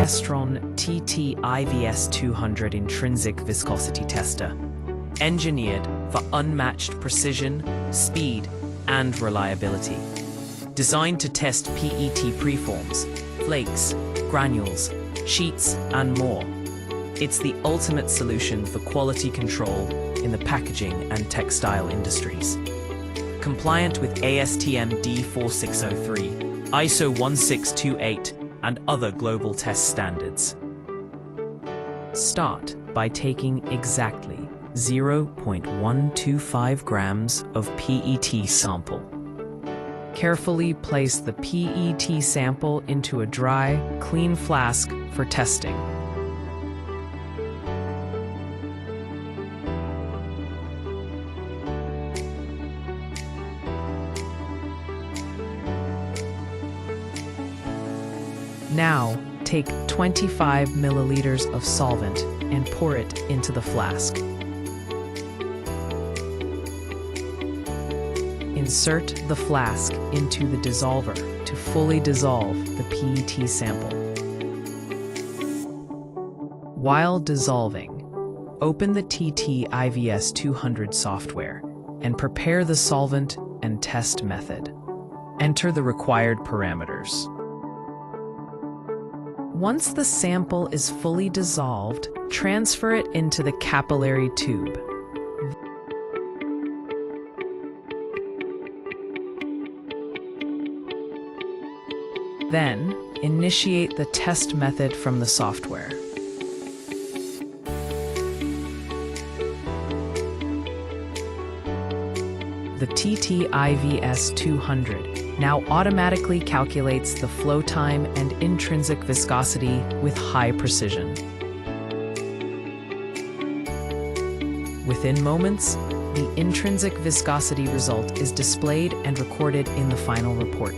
Testron 𝐸𝐴200 Intrinsic Viscosity Tester, engineered for unmatched precision, speed, and reliability. Designed to test PET preforms, flakes, granules, sheets, and more. It's the ultimate solution for quality control in the packaging and textile industries. Compliant with ASTM D4603, ISO 16228, and other global test standards. Start by taking exactly 0.125 grams of PET sample. Carefully place the PET sample into a dry, clean flask for testing. Now, take 25 milliliters of solvent and pour it into the flask. Insert the flask into the dissolver to fully dissolve the PET sample. While dissolving, open the 𝐸𝐴200 software and prepare the solvent and test method. Enter the required parameters. Once the sample is fully dissolved, transfer it into the capillary tube. Then, initiate the test method from the software. The 𝐸𝐴200 now automatically calculates the flow time and intrinsic viscosity with high precision. Within moments, the intrinsic viscosity result is displayed and recorded in the final report.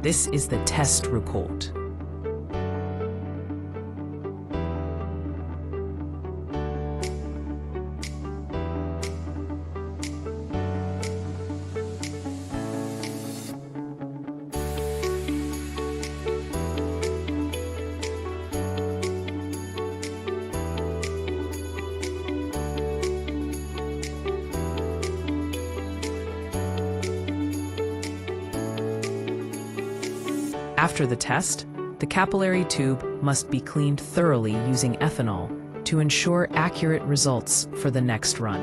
This is the test report. After the test, the capillary tube must be cleaned thoroughly using ethanol to ensure accurate results for the next run.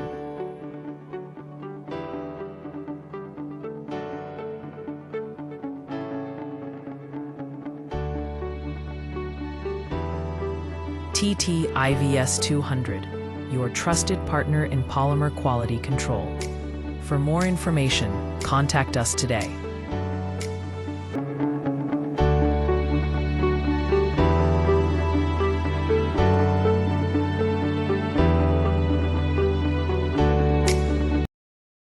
𝐸𝐴200, your trusted partner in polymer quality control. For more information, contact us today.